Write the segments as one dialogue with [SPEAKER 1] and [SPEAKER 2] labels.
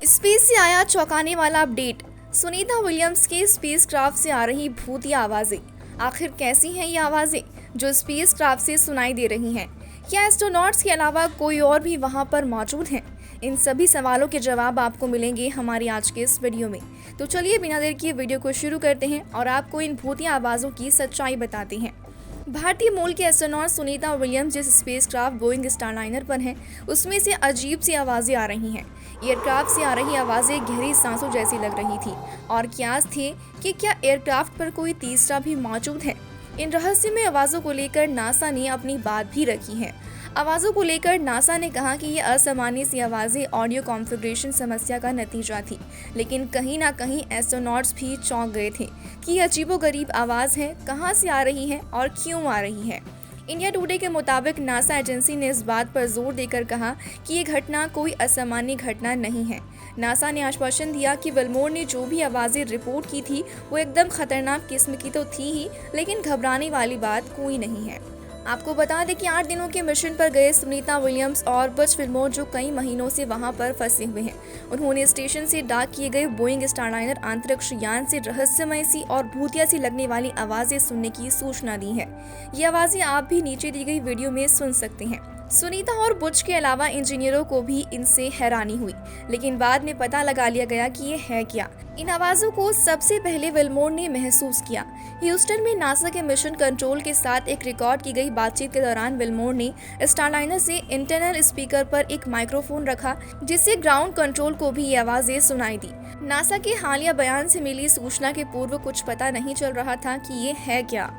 [SPEAKER 1] Space से आया चौंकाने वाला अपडेट। सुनीता विलियम्स के स्पेसक्राफ्ट से आ रही भूतिया आवाजें। आखिर कैसी हैं ये आवाजें जो स्पेसक्राफ्ट से सुनाई दे रही हैं? क्या एस्ट्रोनॉट्स के अलावा कोई और भी वहां पर मौजूद हैं? इन सभी सवालों के जवाब आपको मिलेंगे हमारी आज के इस वीडियो में। तो चलिए बिना देर किए वीडियो को शुरू करते हैं और आपको इन भूतिया आवाजों की सच्चाई बताते हैं। भारतीय मूल के एस्ट्रोनॉट सुनीता विलियम्स जिस स्पेसक्राफ्ट बोइंग स्टारलाइनर पर हैं, उसमें से अजीब सी आवाज़ें आ रही हैं। एयरक्राफ्ट से आ रही आवाज़ें गहरी सांसों जैसी लग रही थी और क्यास थे कि क्या एयरक्राफ्ट पर कोई तीसरा भी मौजूद है। इन रहस्यमय आवाज़ों को लेकर नासा ने अपनी बात भी रखी है। आवाज़ों को लेकर नासा ने कहा कि ये असामान्य सी आवाज़ें ऑडियो कॉन्फ़िगरेशन समस्या का नतीजा थी, लेकिन कहीं ना कहीं एस्ट्रोनॉट्स भी चौंक गए थे कि ये अजीबोगरीब आवाज़ है कहाँ से आ रही है और क्यों आ रही है। इंडिया टुडे के मुताबिक नासा एजेंसी ने इस बात पर जोर देकर कहा कि ये घटना कोई असामान्य घटना नहीं है। नासा ने आश्वासन दिया कि विल्मोर ने जो भी आवाज़ें रिपोर्ट की थी वो एकदम खतरनाक किस्म की तो थी ही, लेकिन घबराने वाली बात कोई नहीं है। आपको बता दें कि 8 दिनों के मिशन पर गए सुनीता विलियम्स और बज विल्मोर जो कई महीनों से वहां पर फंसे हुए हैं, उन्होंने स्टेशन से डाक किए गए बोइंग स्टारलाइनर अंतरिक्ष यान से रहस्यमय सी और भूतिया सी लगने वाली आवाजें सुनने की सूचना दी है। ये आवाजें आप भी नीचे दी गई वीडियो में सुन सकते हैं। सुनीता और बुच के अलावा इंजीनियरों को भी इनसे हैरानी हुई, लेकिन बाद में पता लगा लिया गया कि ये है क्या। इन आवाजों को सबसे पहले विल्मोर ने महसूस किया। ह्यूस्टन में नासा के मिशन कंट्रोल के साथ एक रिकॉर्ड की गई बातचीत के दौरान विल्मोर ने स्टारलाइनर से इंटरनल स्पीकर पर एक माइक्रोफोन रखा, जिससे ग्राउंड कंट्रोल को भी ये आवाजें सुनाई दी। नासा के हालिया बयान से मिली सूचना के पूर्व कुछ पता नहीं चल रहा था कि ये है क्या।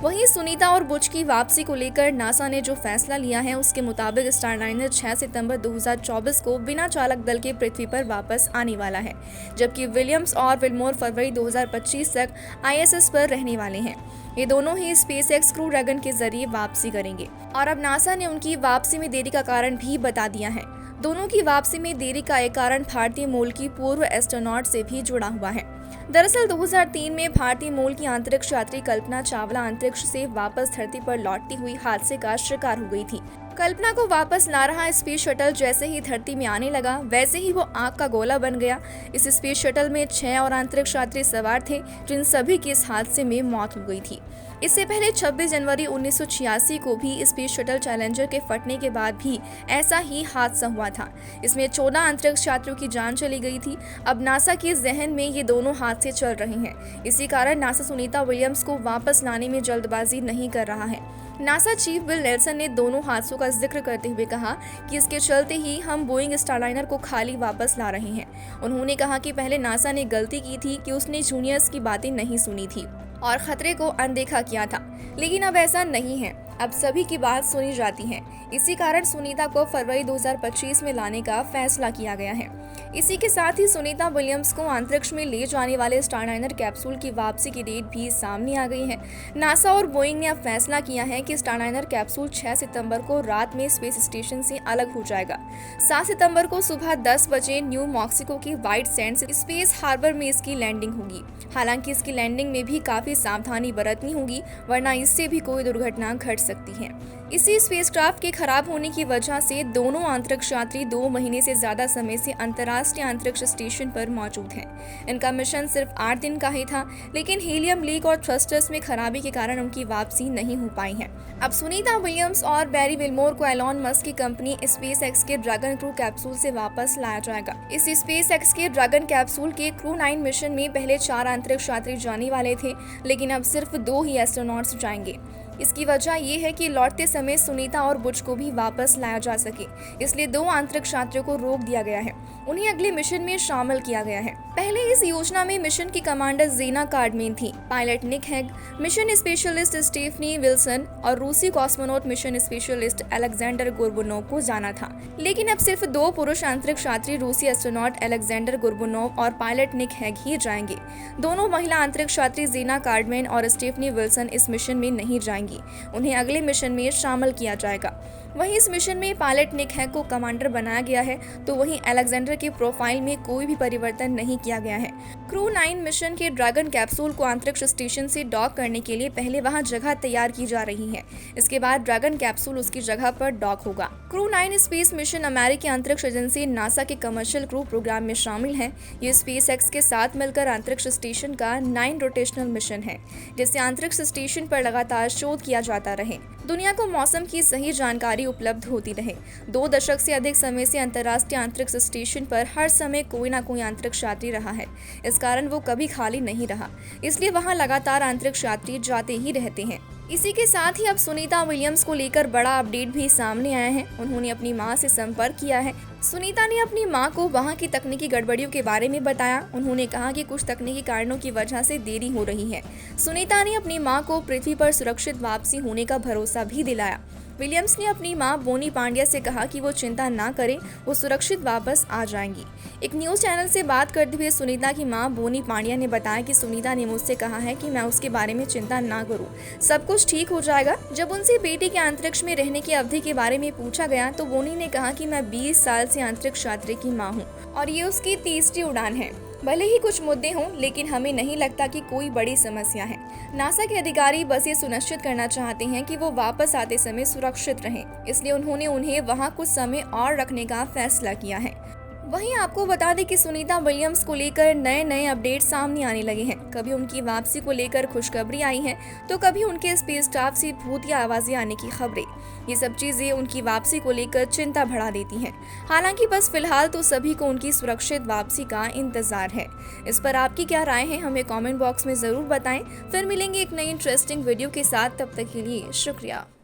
[SPEAKER 1] वहीं सुनीता और बुच की वापसी को लेकर नासा ने जो फैसला लिया है, उसके मुताबिक स्टारलाइनर 6 सितंबर 2024 को बिना चालक दल के पृथ्वी पर वापस आने वाला है, जबकि विलियम्स और विल्मोर फरवरी 2025 तक ISS पर रहने वाले हैं। ये दोनों ही स्पेसएक्स क्रू ड्रैगन के जरिए वापसी करेंगे और अब नासा ने उनकी वापसी में देरी का कारण भी बता दिया है। दोनों की वापसी में देरी का एक कारण भारतीय मूल की पूर्व एस्ट्रोनॉट से भी जुड़ा हुआ है। दरअसल 2003 में भारतीय मूल की अंतरिक्ष यात्री कल्पना चावला अंतरिक्ष से वापस धरती पर लौटती हुई हादसे का शिकार हो गई थी। कल्पना को वापस ला रहा स्पेस शटल जैसे ही धरती में आने लगा, वैसे ही वो आग का गोला बन गया। इस स्पेस शटल में 6 और अंतरिक्ष यात्री सवार थे, जिन सभी की इस हादसे में मौत हो गई थी। इससे पहले 26 जनवरी 1986 को भी स्पेस शटल चैलेंजर के फटने के बाद भी ऐसा ही हादसा हुआ था। इसमें 14 अंतरिक्ष यात्रियों की जान चली गई थी। अब नासा के जहन में ये दोनों हादसे चल रहे हैं। इसी कारण नासा सुनीता विलियम्स को वापस लाने में जल्दबाजी नहीं कर रहा है। नासा चीफ बिल नेल्सन ने दोनों हादसों का जिक्र करते हुए कहा कि इसके चलते ही हम बोइंग स्टारलाइनर को खाली वापस ला रहे हैं। उन्होंने कहा कि पहले नासा ने गलती की थी कि उसने जूनियर्स की बातें नहीं सुनी थी और खतरे को अनदेखा किया था, लेकिन अब ऐसा नहीं है। अब सभी की बात सुनी जाती है। इसी कारण सुनीता को फरवरी 2025 में लाने का फैसला किया गया है। इसी के साथ ही सुनीता विलियम्स को अंतरिक्ष में ले जाने वाले स्टारलाइनर कैप्सूल की वापसी की डेट भी सामने आ गई है। नासा और बोइंग ने अब फैसला किया है कि स्टारलाइनर कैप्सूल 6 सितंबर को रात में स्पेस स्टेशन से अलग हो जाएगा। 7 सितंबर को सुबह 10 बजे न्यू मैक्सिको की व्हाइट सैंड्स स्पेस हार्बर में इसकी लैंडिंग होगी। हालांकि इसकी लैंडिंग में भी काफी सावधानी बरतनी होगी, वरना इससे भी कोई दुर्घटना घट सकती है। इसी स्पेसक्राफ्ट के खराब होने की वजह से दोनों अंतरिक्ष यात्री 2 महीने से ज्यादा समय से अंतर्राष्ट्रीय अंतरिक्ष स्टेशन पर मौजूद हैं। इनका मिशन सिर्फ 8 दिन का ही था, लेकिन हीलियम लीक और थ्रस्टर्स में खराबी के कारण उनकी वापसी नहीं हो पाई है। अब सुनीता विलियम्स और बैरी विल्मोर को एलॉन मस्क की कंपनी स्पेसएक्स के ड्रैगन क्रू कैप्सूल से वापस लाया जाएगा। इस स्पेसएक्स के ड्रैगन कैप्सूल के क्रू 9 मिशन में पहले 4 अंतरिक्ष यात्री जाने वाले थे, लेकिन अब सिर्फ 2 ही एस्ट्रोनॉट्स जाएंगे। इसकी वजह ये है कि लौटते समय सुनीता और बुच को भी वापस लाया जा सके, इसलिए 2 अंतरिक्ष यात्रियों को रोक दिया गया है। उन्हें अगले मिशन में शामिल किया गया है। पहले इस योजना में मिशन की कमांडर जेना कार्डमेन थी, पायलट निक हैग, मिशन स्पेशलिस्ट स्टेफनी विल्सन और रूसी cosmonaut mission specialist Alexander Gorbunov को जाना था। लेकिन अब सिर्फ 2 पुरुष अंतरिक्ष यात्री रूसी एस्ट्रोनॉट अलेक्जेंडर गोर्बुनोव और पायलट निक हैग ही जाएंगे। दोनों महिला अंतरिक्ष यात्री जेना कार्डमेन और स्टेफनी विल्सन इस मिशन में नहीं जाएंगी। उन्हें अगले मिशन में शामिल किया जाएगा। वहीं इस मिशन में पायलट निक हैग को कमांडर बनाया गया है, तो वहीं अलेक्जेंडर के प्रोफाइल में कोई भी परिवर्तन नहीं किया गया है। क्रू 9 मिशन के ड्रैगन कैप्सूल को अंतरिक्ष स्टेशन से डॉक करने के लिए पहले वहां जगह तैयार की जा रही है। इसके बाद ड्रैगन कैप्सूल उसकी जगह पर डॉक होगा। क्रू 9 स्पेस मिशन अमेरिकी अंतरिक्ष एजेंसी नासा के कमर्शियल क्रू प्रोग्राम में शामिल है। ये स्पेस एक्स के साथ मिलकर अंतरिक्ष स्टेशन का 9 रोटेशनल मिशन है, जिससे अंतरिक्ष स्टेशन पर लगातार शोध किया जाता रहे, दुनिया को मौसम की सही जानकारी उपलब्ध होती रहे। 2 दशक से अधिक समय से अंतर्राष्ट्रीय अंतरिक्ष स्टेशन पर हर समय कोई ना कोई अंतरिक्ष यात्री रहा है। इस कारण वो कभी खाली नहीं रहा, इसलिए वहां लगातार अंतरिक्ष यात्री जाते ही रहते हैं। इसी के साथ ही अब सुनीता विलियम्स को लेकर बड़ा अपडेट भी सामने आया है। उन्होंने अपनी मां से संपर्क किया है। सुनीता ने अपनी मां को वहां की तकनीकी गड़बड़ियों के बारे में बताया। उन्होंने कहा कि कुछ तकनीकी कारणों की वजह से देरी हो रही है। सुनीता ने अपनी मां को पृथ्वी पर सुरक्षित वापसी होने का भरोसा भी दिलाया। विलियम्स ने अपनी मां बोनी पांड्या से कहा कि वो चिंता ना करें, वो सुरक्षित वापस आ जाएंगी। एक न्यूज चैनल से बात करते हुए सुनीता की मां बोनी पांड्या ने बताया कि सुनीता ने मुझसे कहा है कि मैं उसके बारे में चिंता ना करूं, सब कुछ ठीक हो जाएगा। जब उनसे बेटी के अंतरिक्ष में रहने की अवधि के बारे में पूछा गया तो बोनी ने कहा कि मैं 20 साल से अंतरिक्ष यात्री की मां हूं और ये उसकी 30वीं उड़ान है। भले ही कुछ मुद्दे हों, लेकिन हमें नहीं लगता कि कोई बड़ी समस्या है। नासा के अधिकारी बस ये सुनिश्चित करना चाहते हैं कि वो वापस आते समय सुरक्षित रहें, इसलिए उन्होंने उन्हें वहां कुछ समय और रखने का फैसला किया है। वहीं आपको बता दें कि सुनीता विलियम्स को लेकर नए अपडेट सामने आने लगे हैं। कभी उनकी वापसी को लेकर खुशखबरी आई है, तो कभी उनके स्पेसक्राफ्ट से भूतिया आवाजें आने की खबरें। ये सब चीजें उनकी वापसी को लेकर चिंता बढ़ा देती हैं। हालांकि बस फिलहाल तो सभी को उनकी सुरक्षित वापसी का इंतजार है। इस पर आपकी क्या राय है, हमें कॉमेंट बॉक्स में जरूर बताएं। फिर मिलेंगे एक नई इंटरेस्टिंग वीडियो के साथ, तब तक के लिए शुक्रिया।